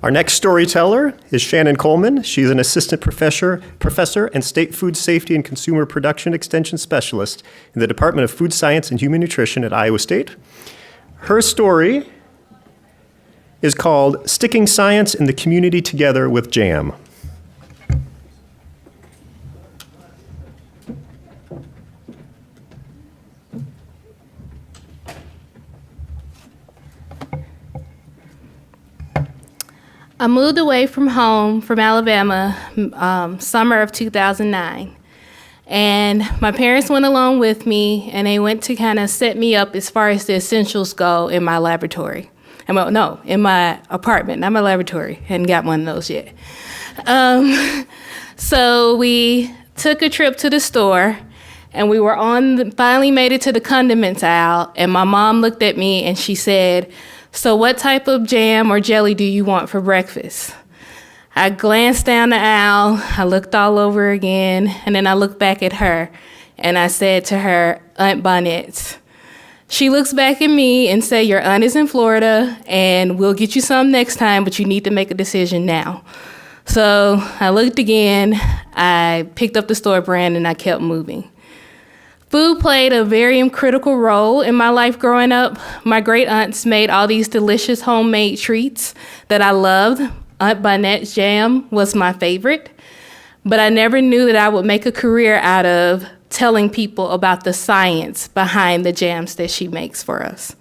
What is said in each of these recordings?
Our next storyteller is Shannon Coleman. She's an assistant professor and state food safety and consumer production extension specialist in the Department of Food Science and Human Nutrition at Iowa State. Her story is called Sticking Science and the Community Together with Jam. I moved away from home from Alabama summer of 2009. And my parents went along with me, and they went to kind of set me up as far as the essentials go in my laboratory. In my apartment, not my laboratory. Hadn't got one of those yet. So we took a trip to the store, and we were finally made it to the condiments aisle, and my mom looked at me and she said, "So what type of jam or jelly do you want for breakfast?" I glanced down the aisle, I looked all over again, and then I looked back at her, and I said to her, "Aunt Bonnet's." She looks back at me and said, "Your aunt is in Florida, and we'll get you some next time, but you need to make a decision now." So I looked again, I picked up the store brand, and I kept moving. Food played a very critical role in my life growing up. My great aunts made all these delicious homemade treats that I loved. Aunt Bonnet's jam was my favorite, but I never knew that I would make a career out of telling people about the science behind the jams that she makes for us.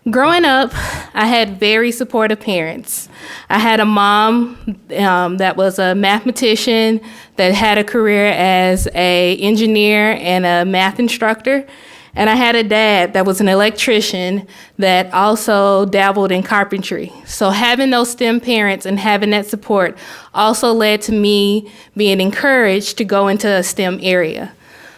Growing up, I had very supportive parents. I had a mom that was a mathematician that had a career as an engineer and a math instructor. And I had a dad that was an electrician that also dabbled in carpentry. So having those STEM parents and having that support also led to me being encouraged to go into a STEM area.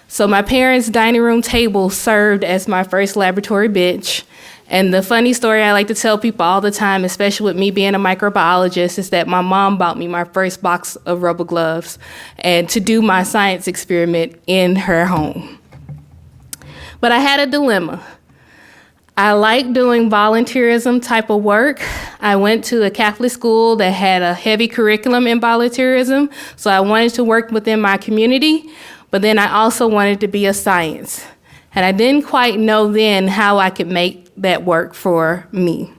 So my parents' dining room table served as my first laboratory bench. And the funny story I like to tell people all the time, especially with me being a microbiologist, is that my mom bought me my first box of rubber gloves and to do my science experiment in her home. But I had a dilemma. I like doing volunteerism type of work. I went to a Catholic school that had a heavy curriculum in volunteerism, so I wanted to work within my community, but then I also wanted to be a science. And I didn't quite know then how I could make that work for me.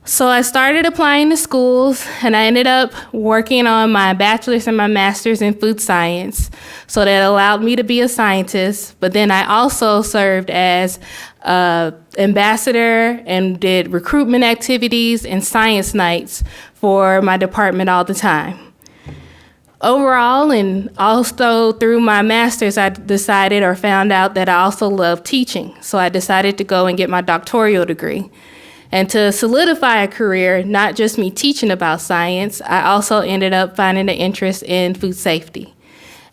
So I started applying to schools, and I ended up working on my bachelor's and my master's in food science. So that allowed me to be a scientist, but then I also served as ambassador and did recruitment activities and science nights for my department all the time. Overall, and also through my master's, I decided or found out that I also love teaching. So I decided to go and get my doctoral degree. And to solidify a career, not just me teaching about science, I also ended up finding an interest in food safety.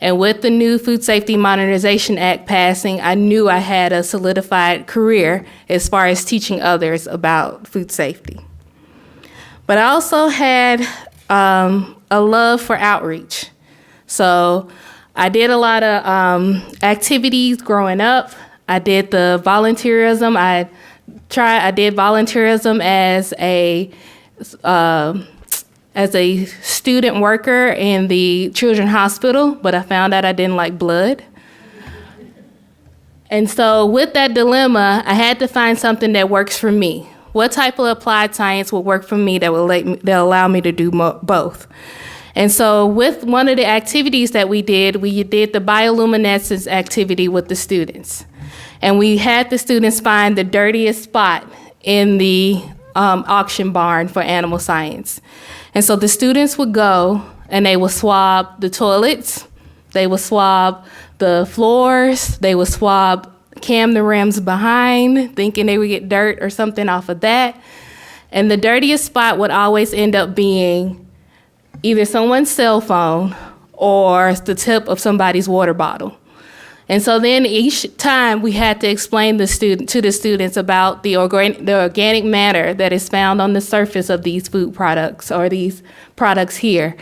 And with the new Food Safety Modernization Act passing, I knew I had a solidified career as far as teaching others about food safety. But I also had a love for outreach. So I did a lot of activities growing up. I did the volunteerism. I did volunteerism as a student worker in the children's hospital, but I found out I didn't like blood. And so with that dilemma, I had to find something that works for me. What type of applied science will work for me that will allow me to do both? And so with one of the activities that we did the bioluminescence activity with the students. And we had the students find the dirtiest spot in the auction barn for animal science. And so the students would go and they would swab the toilets, they would swab the floors, they would swab cam the rims behind, thinking they would get dirt or something off of that. And the dirtiest spot would always end up being either someone's cell phone or the tip of somebody's water bottle. And so then each time we had to explain to the students about the organic matter that is found on the surface of these food products or these products here.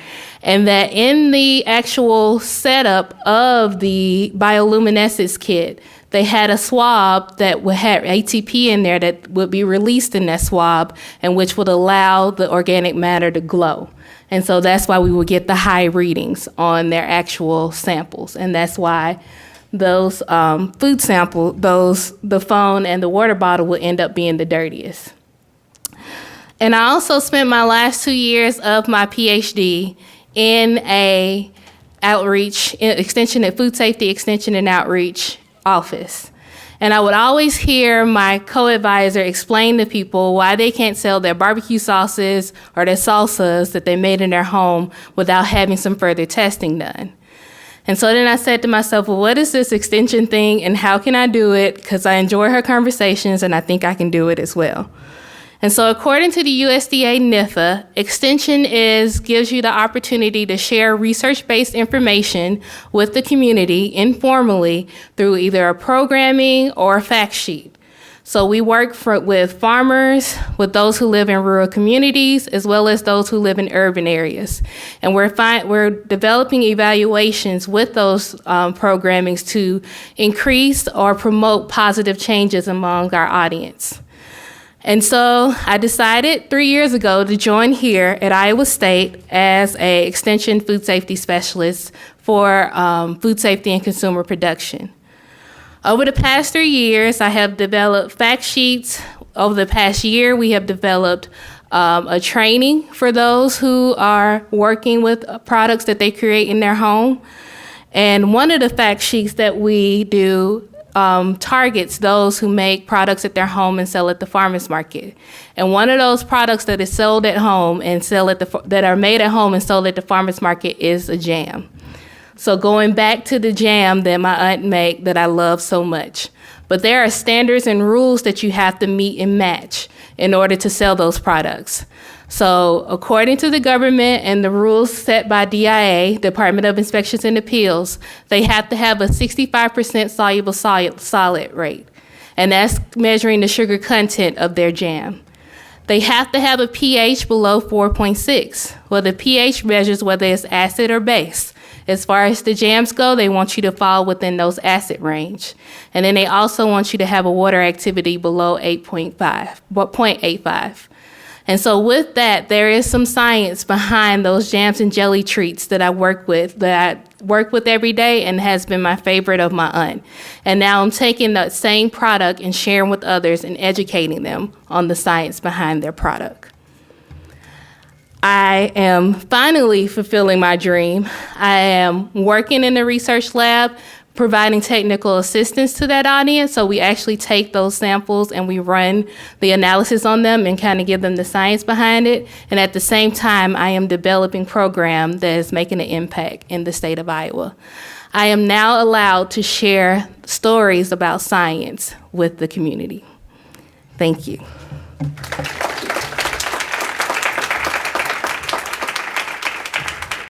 And that in the actual setup of the bioluminescence kit, they had a swab that would have ATP in there that would be released in that swab, and which would allow the organic matter to glow. And so that's why we would get the high readings on their actual samples. And that's why those food samples, the phone and the water bottle will end up being the dirtiest. And I also spent my last 2 years of my PhD in a food safety extension and outreach office. And I would always hear my co-advisor explain to people why they can't sell their barbecue sauces or their salsas that they made in their home without having some further testing done. And so then I said to myself, well, what is this extension thing and how can I do it? Because I enjoy her conversations and I think I can do it as well. And so according to the USDA NIFA, extension gives you the opportunity to share research-based information with the community informally through either a programming or a fact sheet. So we work with farmers, with those who live in rural communities, as well as those who live in urban areas. And we're developing evaluations with those programmings to increase or promote positive changes among our audience. And so I decided 3 years ago to join here at Iowa State as an extension food safety specialist for food safety and consumer production. Over the past 3 years, I have developed fact sheets. Over the past year, we have developed a training for those who are working with products that they create in their home. And one of the fact sheets that we do targets those who make products at their home and sell at the farmers market. And one of those products that is sold at home and that are made at home and sold at the farmers market is a jam. So going back to the jam that my aunt made that I love so much. But there are standards and rules that you have to meet and match in order to sell those products. So according to the government and the rules set by DIA, Department of Inspections and Appeals, they have to have a 65% soluble solid rate. And that's measuring the sugar content of their jam. They have to have a pH below 4.6. Well, the pH measures whether it's acid or base. As far as the jams go, they want you to fall within those acid range. And then they also want you to have a water activity below 0.85. And so with that, there is some science behind those jams and jelly treats that I work with every day and has been my favorite of my aunt. And now I'm taking that same product and sharing with others and educating them on the science behind their product. I am finally fulfilling my dream. I am working in the research lab, providing technical assistance to that audience. So we actually take those samples and we run the analysis on them and kind of give them the science behind it. And at the same time, I am developing a program that is making an impact in the state of Iowa. I am now allowed to share stories about science with the community. Thank you.